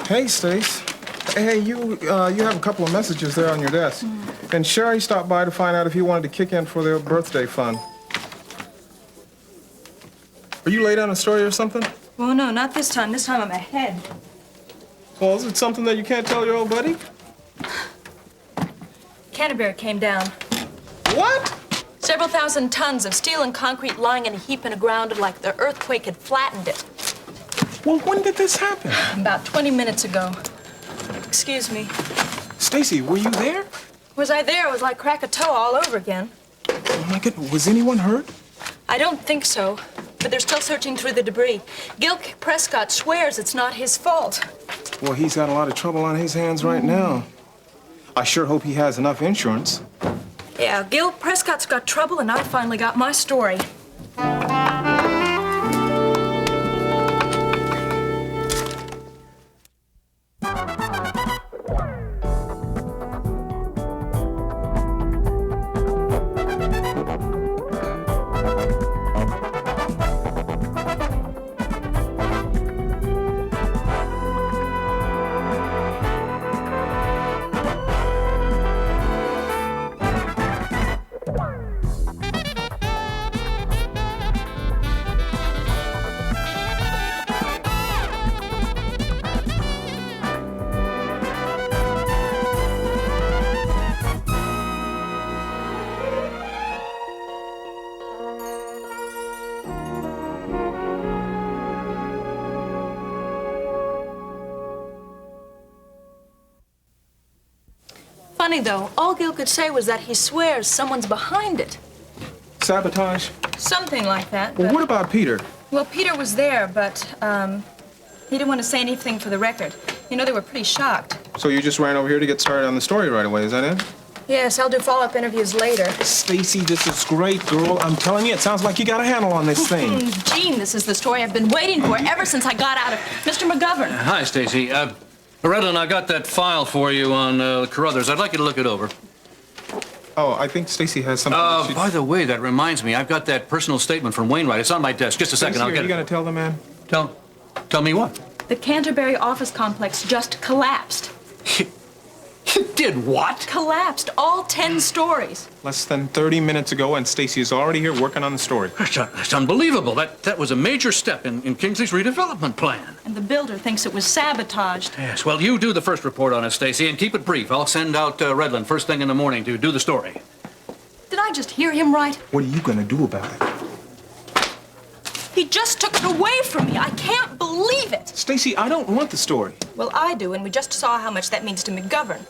Hey, Stace. Hey, you have a couple of messages there on your desk. And Sherry stopped by to find out if you wanted to kick in for their birthday fun. Are you late on a story or something? Well, no, not this time. This time I'm ahead. Well, is it something that you can't tell your old buddy? Canterbury came down. What? Several thousand tons of steel and concrete lying in a heap in the ground like the earthquake had flattened it. Well, when did this happen? About 20 minutes ago. Excuse me. Stacy, were you there? Was I there? It was like crack a toe all over again. Oh, my goodness. Was anyone hurt? I don't think so, but they're still searching through the debris. Gil Prescott swears it's not his fault. Well, he's got a lot of trouble on his hands right now. I sure hope he has enough insurance. Yeah, Gil Prescott's got trouble, and I finally got my story. Funny, though, all Gil could say was that he swears someone's behind it. Sabotage? Something like that. Well, what about Peter? Well, Peter was there, but he didn't want to say anything for the record. You know, they were pretty shocked. So you just ran over here to get started on the story right away, is that it? Yes, I'll do follow-up interviews later. Stacy, this is great, girl. I'm telling you, it sounds like you got a handle on this thing. Gene, this is the story I've been waiting for ever since I got out of Mr. McGovern. Hi, Stacy. Redlin, I got that file for you on Carruthers. I'd like you to look it over. Oh, I think Stacy has something. By the way, that reminds me. I've got that personal statement from Wainwright. It's on my desk. Just a second, I'll get it. Are you going to tell the man? Tell me what? The Canterbury office complex just collapsed. It did what? Collapsed. All 10 stories. Less than 30 minutes ago, and Stacy is already here working on the story. That's unbelievable. That was a major step in Kingsley's redevelopment plan. And the builder thinks it was sabotaged. Yes, well, you do the first report on it, Stacy, and keep it brief. I'll send out Redlin first thing in the morning to do the story. Did I just hear him right? What are you going to do about it? He just took it away from me. I can't believe it. Stacy, I don't want the story. Well, I do, and we just saw how much that means to McGovern.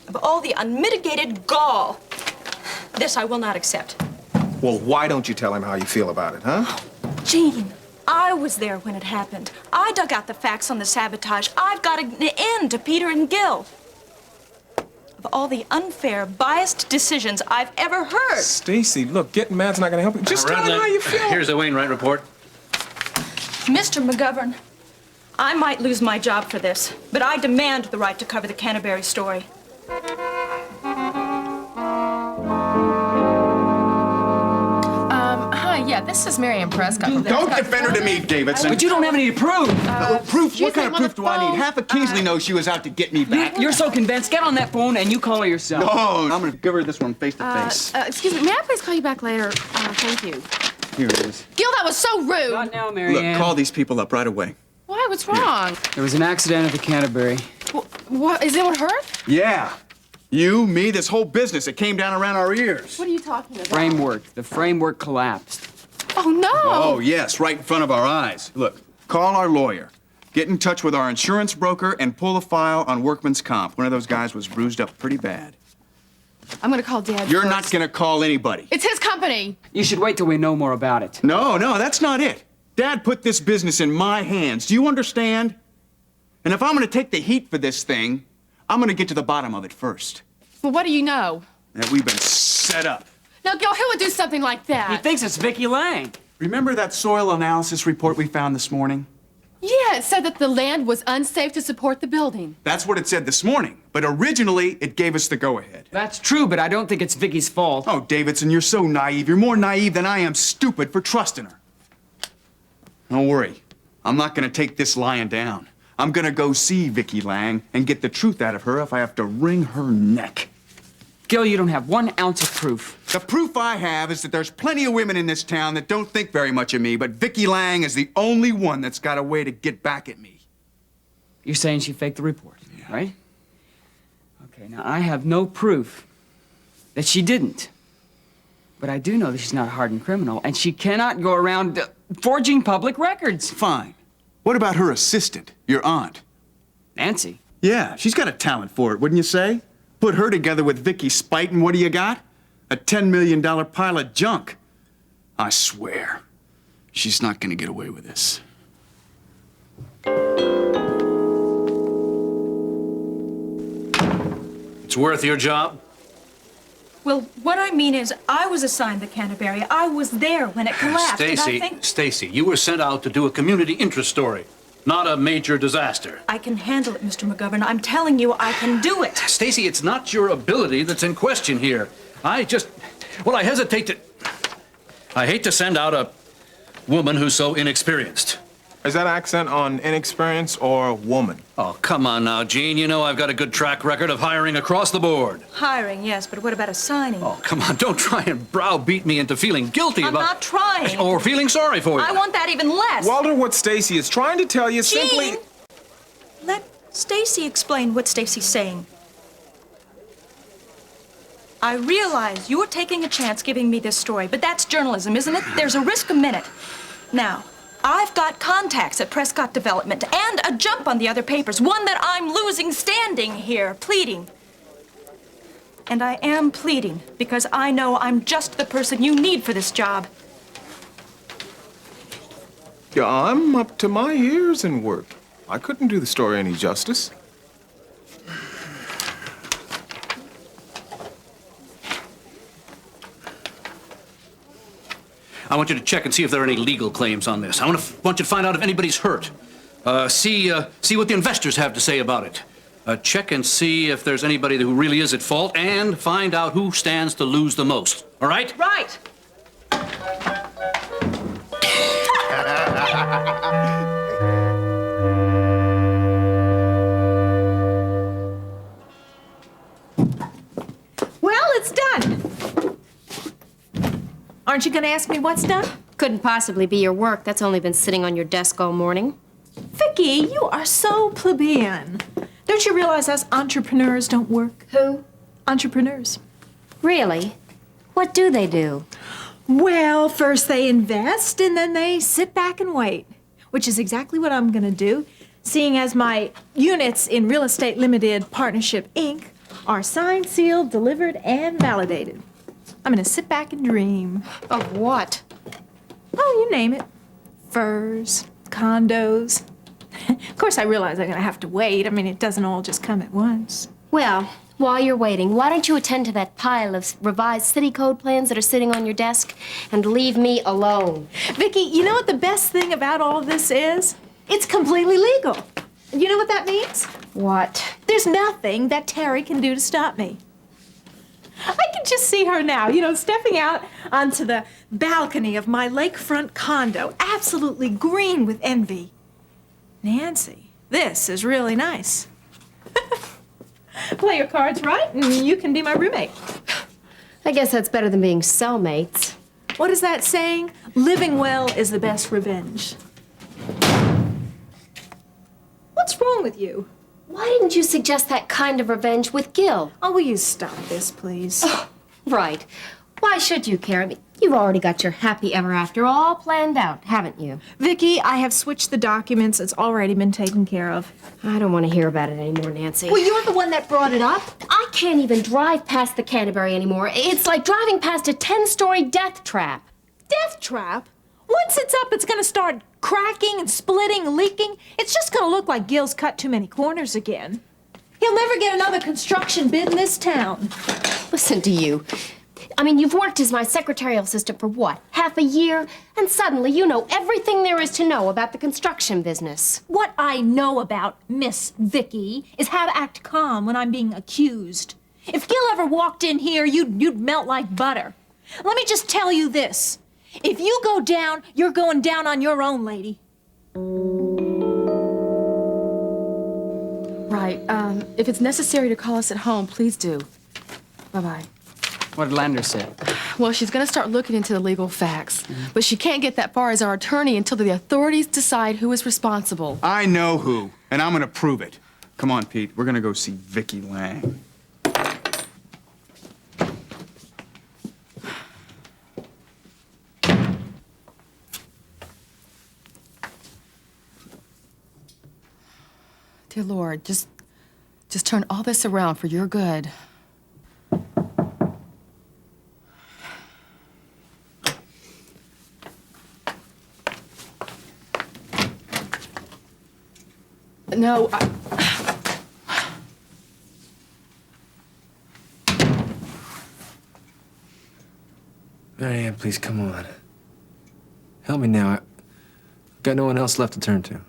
Of all the unmitigated gall, this I will not accept. Well, why don't you tell him how you feel about it, huh? Gene, I was there when it happened. I dug out the facts on the sabotage. I've got an end to Peter and Gil. Of all the unfair, biased decisions I've ever heard. Stacy, look, getting mad's not going to help you. Just tell him how you feel. Here's the Wainwright report. Mr. McGovern, I might lose my job for this, but I demand the right to cover the Canterbury story. Hi, yeah, this is Miriam Prescott. Don't defend her to me, Davidson. But you don't have any proof. Proof? What kind of on the proof do I need? phone. Half of Kingsley knows she was out to get me back. You're so convinced. Get on that phone and you call her yourself. No, I'm gonna give her this one face to face. Excuse me, may I please call you back later? Thank you. Here it is. Gil, that was so rude. Not now, Mary Look, Ann. call these people up right away. Why? What's wrong? There was an accident at the Canterbury. What? Is anyone hurt? Yeah. You, me, this whole business. It came down around our ears. What are you talking about? Framework. The framework collapsed. Oh, no. Oh, yes, right in front of our eyes. Look, call our lawyer. Get in touch with our insurance broker and pull a file on workman's comp. One of those guys was bruised up pretty bad. I'm gonna call Dad You're first. not gonna call anybody. It's his company. You should wait till we know more about it. No, that's not it. Dad put this business in my hands. Do you understand? And if I'm gonna take the heat for this thing, I'm gonna get to the bottom of it first. Well, what do you know? That we've been set up. Now, Gil, who would do something like that? He thinks it's Vicky Lang. Remember that soil analysis report we found this morning? Yeah, it said that the land was unsafe to support the building. That's what it said this morning. But originally, it gave us the go-ahead. That's true, but I don't think it's Vicky's fault. Oh, Davidson, you're so naive. You're more naive than I am stupid for trusting her. Don't worry. I'm not gonna take this lying down. I'm gonna go see Vicky Lang and get the truth out of her if I have to wring her neck. Gil, you don't have 1 ounce of proof. The proof I have is that there's plenty of women in this town that don't think very much of me, but Vicky Lang is the only one that's got a way to get back at me. You're saying she faked the report, right? Okay, now I have no proof that she didn't. But I do know that she's not a hardened criminal, and she cannot go around forging public records. Fine. What about her assistant, your aunt? Nancy. Yeah, she's got a talent for it, wouldn't you say? Put her together with Vicky Spite, and what do you got? A $10 million pile of junk. I swear, she's not gonna get away with this. It's worth your job? Well, what I mean is, I was assigned the Canterbury. I was there when it collapsed. and I think Stacy, you were sent out to do a community interest story, not a major disaster. I can handle it, Mr. McGovern. I'm telling you, I can do it. Stacy, it's not your ability that's in question here. I hesitate to... I hate to send out a woman who's so inexperienced. Is that accent on inexperience or woman? Oh, come on now, Gene. You know I've got a good track record of hiring across the board. Hiring, yes, but what about assigning? Oh, come on. Don't try and browbeat me into feeling guilty I'm about... not trying. Or feeling sorry for you. I want that even less. Walter, what Stacy is trying to tell you simply... Gene, let Stacy explain what Stacy's saying. I realize you're taking a chance giving me this story, but that's journalism, isn't it? There's a risk a minute. Now, I've got contacts at Prescott Development and a jump on the other papers, one that I'm losing standing here, pleading. And I am pleading because I know I'm just the person you need for this job. Yeah, I'm up to my ears in work. I couldn't do the story any justice. I want you to check and see if there are any legal claims on this. I want you to find out if anybody's hurt. See what the investors have to say about it. Check and see if there's anybody who really is at fault, and find out who stands to lose the most. All right? Right. Well, it's done. Aren't you going to ask me what's done? Couldn't possibly be your work. That's only been sitting on your desk all morning. Vicky, you are so plebeian. Don't you realize us entrepreneurs don't work? Who? Entrepreneurs. Really? What do they do? Well, first they invest and then they sit back and wait, which is exactly what I'm going to do, seeing as my units in Real Estate Limited Partnership, Inc. are signed, sealed, delivered, and validated. I'm going to sit back and dream. Of what? Oh, you name it. Furs, condos. Of course, I realize I'm going to have to wait. I mean, it doesn't all just come at once. Well, while you're waiting, why don't you attend to that pile of revised city code plans that are sitting on your desk and leave me alone? Vicky, you know what the best thing about all of this is? It's completely legal. You know what that means? What? There's nothing that Terry can do to stop me. I can just see her now, you know, stepping out onto the balcony of my lakefront condo, absolutely green with envy. Nancy, this is really nice. Play your cards right, and you can be my roommate. I guess that's better than being cellmates. What is that saying? Living well is the best revenge. What's wrong with you? Why didn't you suggest that kind of revenge with Gil? Oh, will you stop this, please? Right. Why should you care? I mean, you've already got your happy ever after all planned out, haven't you? Vicky, I have switched the documents. It's already been taken care of. I don't want to hear about it anymore, Nancy. Well, you're the one that brought it up. I can't even drive past the Canterbury anymore. It's like driving past a 10-story death trap. Death trap? Once it's up, it's going to start cracking and splitting and leaking. It's just going to look like Gil's cut too many corners again. He'll never get another construction bid in this town. Listen to you. I mean, you've worked as my secretarial assistant for what, half a year? And suddenly you know everything there is to know about the construction business. What I know about Miss Vicky is how to act calm when I'm being accused. If Gil ever walked in here, you'd melt like butter. Let me just tell you this. If you go down, you're going down on your own, lady. right. If it's necessary to call us at home, please do. Bye-bye. What did Lander say? Well, she's going to start looking into the legal facts, but she can't get that far as our attorney until the authorities decide who is responsible. I know who, and I'm gonna prove it. Come on, Pete. We're gonna go see Vicky Lang. Dear Lord, just turn all this around for your good. No, Marianne, please, come on. Help me now. I've got no one else left to turn to.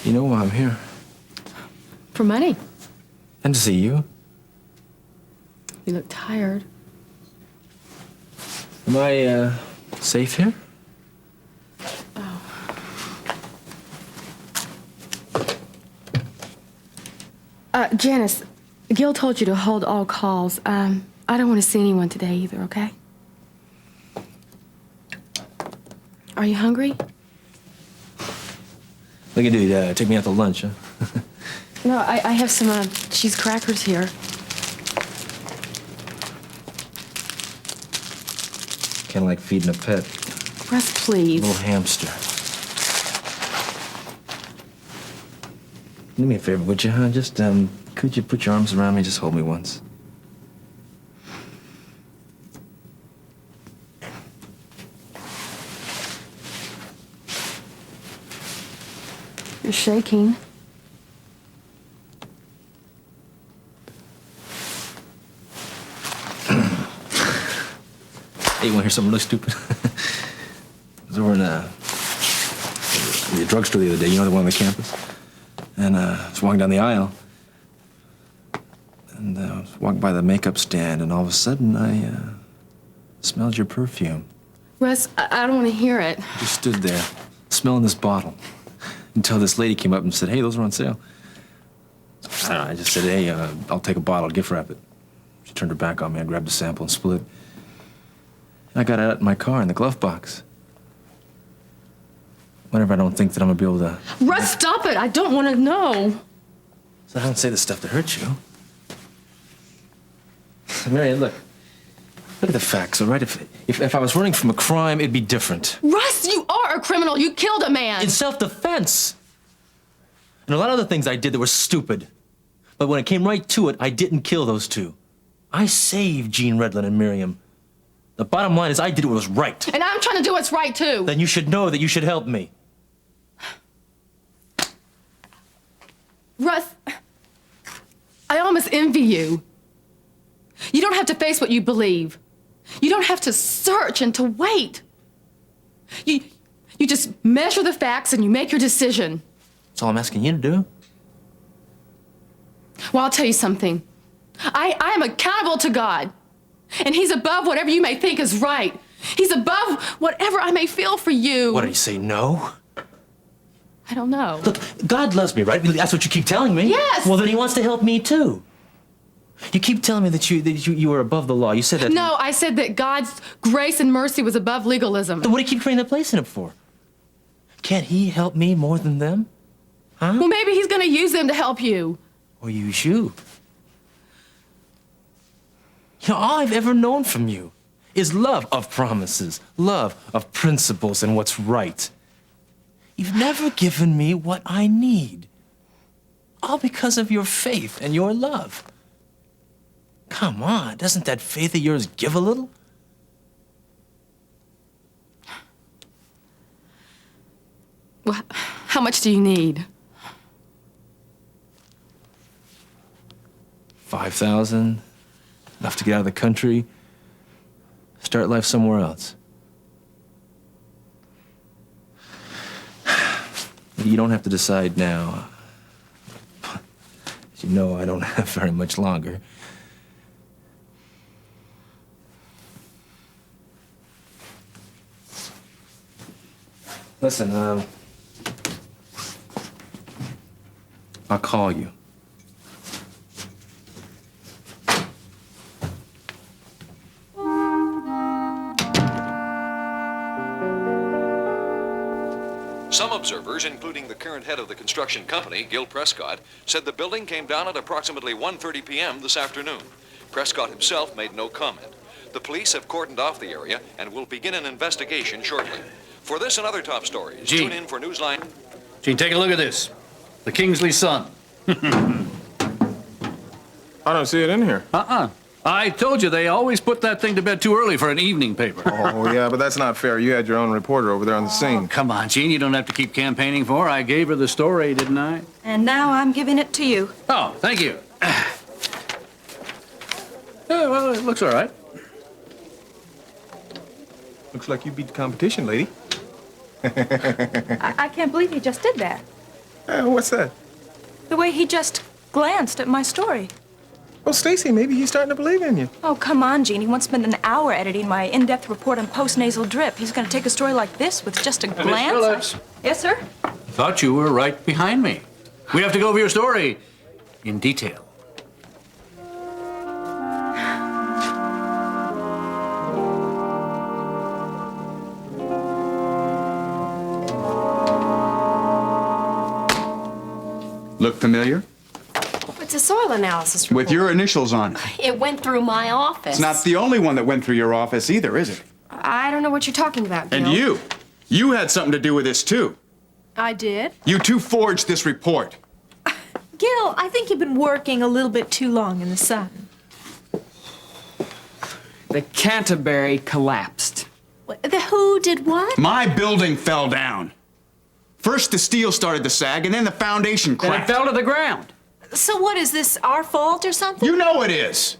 You know why I'm here? for money. And to see you. You look tired. Am I, safe here? Janice, Gil told you to hold all calls. I don't want to see anyone today either, okay? Are you hungry? We can do take me out to lunch, huh? No, I have some cheese crackers here. Kind of like feeding a pet. Russ, please. Little hamster. Do me a favor, would you, huh? Just, could you put your arms around me? Just hold me once. You're shaking. Hey, you want to hear something really stupid? I was over in the drugstore the other day, you know, the one on the campus? And I was walking down the aisle, and I was walking by the makeup stand, and all of a sudden I smelled your perfume. Russ, I don't want to hear it. I just stood there, smelling this bottle, until this lady came up and said, "Hey, those are on sale." I don't know, I just said, "Hey, I'll take a bottle, gift wrap it." She turned her back on me, I grabbed a sample and split. I got it out in my car in the glove box. Whenever I don't think that I'm gonna be able to... Russ, stop it! I don't want to know. So I don't say the stuff to hurt you. Marianne, look at the facts, all right? If I was running from a crime, it'd be different. Russ, you are a criminal. You killed a man. In self-defense. And a lot of other things I did that were stupid. But when it came right to it, I didn't kill those two. I saved Jean Redlin and Miriam. The bottom line is I did what was right. And I'm trying to do what's right, too. Then you should know that you should help me. Russ, I almost envy you. You don't have to face what you believe. You don't have to search and to wait. You just measure the facts and you make your decision. That's all I'm asking you to do. Well, I'll tell you something. I am accountable to God. And he's above whatever you may think is right. He's above whatever I may feel for you. What, did he say no? I don't know. Look, God loves me, right? That's what you keep telling me. Yes! Well, then he wants to help me, too. You keep telling me that you were above the law. You said that... No, I said that God's grace and mercy was above legalism. Then what do you keep trading the place in it for? Can't he help me more than them? Huh? Well, maybe he's going to use them to help you. Or use you. You know, all I've ever known from you is love of promises, love of principles and what's right. You've never given me what I need. All because of your faith and your love. Come on, doesn't that faith of yours give a little? Well, how much do you need? 5,000, enough to get out of the country, start life somewhere else. You don't have to decide now. As you know, I don't have very much longer. Listen, I'll call you. Some observers, including the current head of the construction company, Gil Prescott, said the building came down at approximately 1:30 p.m. this afternoon. Prescott himself made no comment. The police have cordoned off the area and will begin an investigation shortly. For this and other top stories, tune in for Newsline. Gene, take a look at this. The Kingsley Sun. I don't see it in here. I told you they always put that thing to bed too early for an evening paper. Oh, yeah, but that's not fair. You had your own reporter over there on the scene. Come on, Gene, you don't have to keep campaigning for her. I gave her the story, didn't I? And now I'm giving it to you. Oh, thank you. Yeah, well, it looks all right. Looks like you beat the competition, lady. I can't believe he just did that. What's that? The way he just glanced at my story. Well, Stacy, maybe he's starting to believe in you. Oh, come on, Gene. He once spent an hour editing my in-depth report on postnasal drip. He's going to take a story like this with just a glance? Phillips. Yes, sir? Thought you were right behind me. We have to go over your story in detail. Look familiar? It's a soil analysis report. With your initials on it. It went through my office. It's not the only one that went through your office either, is it? I don't know what you're talking about, Gil. And you had something to do with this too. I did. You two forged this report. Gil, I think you've been working a little bit too long in the sun. The Canterbury collapsed. The who did what? My building fell down. First the steel started to sag, and then the foundation Then it cracked. fell to the ground. So what, is this our fault or something? You know it is.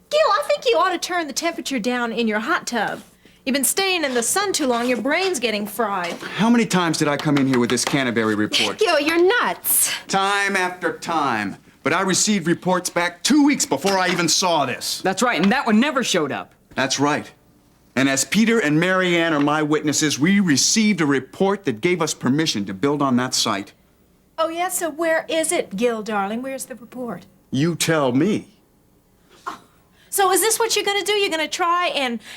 Gil, I think you ought to turn the temperature down in your hot tub. You've been staying in the sun too long, your brain's getting fried. How many times did I come in here with this Canterbury report? Gil, you're nuts. Time after time. But I received reports back 2 weeks before I even saw this. That's right, and that one never showed up. That's right. And as Peter and Mary Ann are my witnesses, we received a report that gave us permission to build on that site. Oh, yeah? So where is it, Gil, darling? Where's the report? You tell me. So is this what you're gonna do? You're gonna try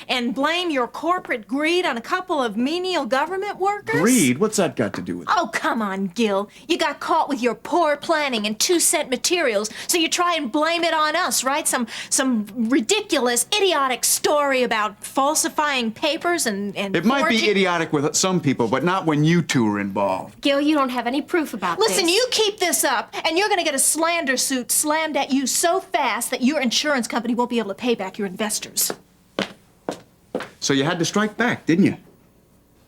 and blame your corporate greed on a couple of menial government workers? Greed? What's that got to do with it? Oh, come on, Gil. You got caught with your poor planning and 2-cent materials, so you try and blame it on us, right? Some ridiculous, idiotic story about falsifying papers and It might be forging- idiotic with some people, but not when you two are involved. Gil, you don't have any proof about this. Listen, you keep this up, and you're gonna get a slander suit slammed at you so fast that your insurance company won't be able to pay back your investors. So you had to strike back, didn't you?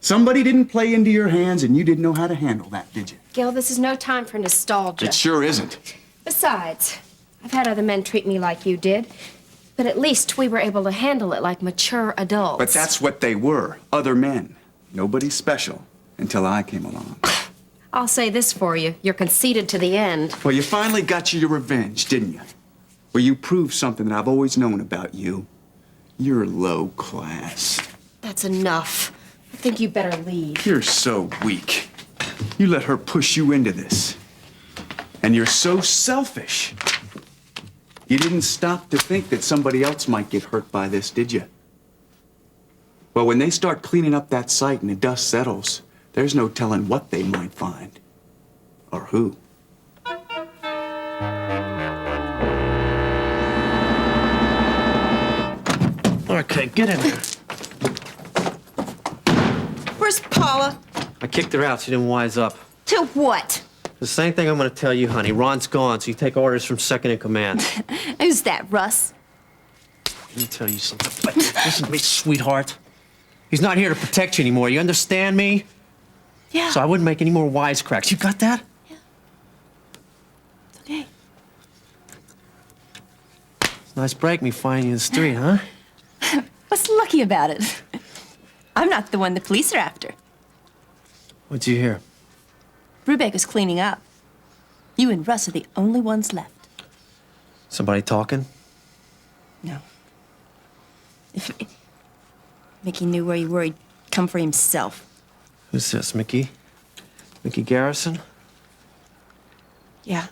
Somebody didn't play into your hands and you didn't know how to handle that, did you? Gil, this is no time for nostalgia. It sure isn't. Besides, I've had other men treat me like you did, but at least we were able to handle it like mature adults. But that's what they were, other men. Nobody special until I came along. I'll say this for you. You're conceited to the end. Well, you finally got your revenge, didn't you? Well, you proved something that I've always known about you. You're low class. That's enough. I think you better leave. You're so weak. You let her push you into this. And you're so selfish. You didn't stop to think that somebody else might get hurt by this, did you? Well, when they start cleaning up that site and the dust settles, there's no telling what they might find. Or who. Okay, get in there. Where's Paula? I kicked her out. She didn't wise up. To what? The same thing I'm going to tell you, honey. Ron's gone, so you take orders from second in command. Who's that, Russ? Let me tell you something. Listen to me, sweetheart. He's not here to protect you anymore. You understand me? Yeah. So I wouldn't make any more wisecracks. You got that? Yeah. It's okay. It's a nice break me finding you in the street, huh? What's lucky about it? I'm not the one the police are after. What'd you hear? Brubaker's cleaning up. You and Russ are the only ones left. Somebody talking? No. If Mickey knew where you were, he'd come for himself. Who's this, Mickey? Mickey Garrison? Yeah.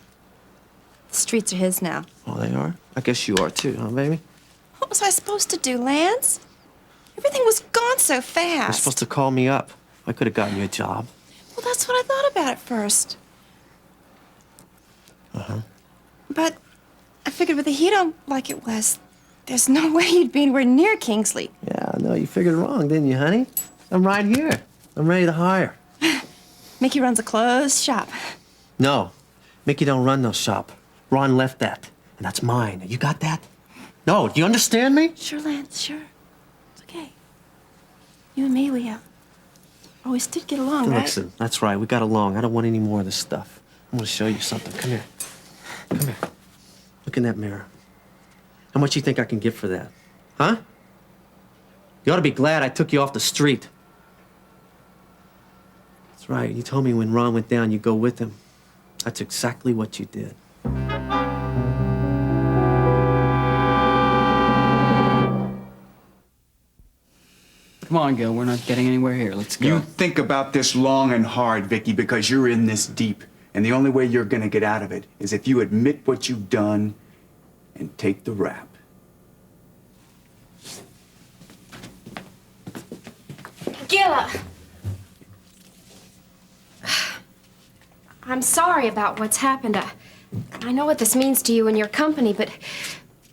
The streets are his now. Oh, they are? I guess you are too, huh, baby? What was I supposed to do, Lance? Everything was gone so You're fast. supposed to call me up. I could have gotten you a job. Well, that's what I thought about at first. Uh-huh. But I figured with the heat on like it was, there's no way you'd be anywhere near Kingsley. Yeah, no, you figured wrong, didn't you, honey? I'm right here. I'm ready to hire. Mickey runs a closed shop. No, Mickey don't run no shop. Ron left that, and that's mine. You got that? No, do you understand me? Sure, Lance, sure. It's okay. You and me, we always did get along, right? Listen, that's right. We got along. I don't want any more of this stuff. I'm gonna show you something. Come here. Come here. Look in that mirror. How much you think I can get for that? Huh? You ought to be glad I took you off the street. That's right. You told me when Ron went down, you'd go with him. That's exactly what you did. Come on, Gil. We're not getting anywhere here. Let's go. You think about this long and hard, Vicky, because you're in this deep. And the only way you're gonna get out of it is if you admit what you've done and take the rap. Gilla! I'm sorry about what's happened. I know what this means to you and your company, but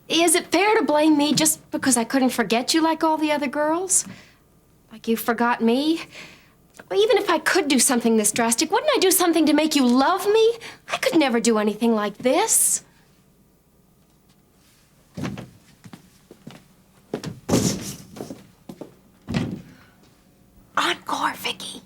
is it fair to blame me just because I couldn't forget you like all the other girls? Like you forgot me? Well, even if I could do something this drastic, wouldn't I do something to make you love me? I could never do anything like this. Encore, Vicky.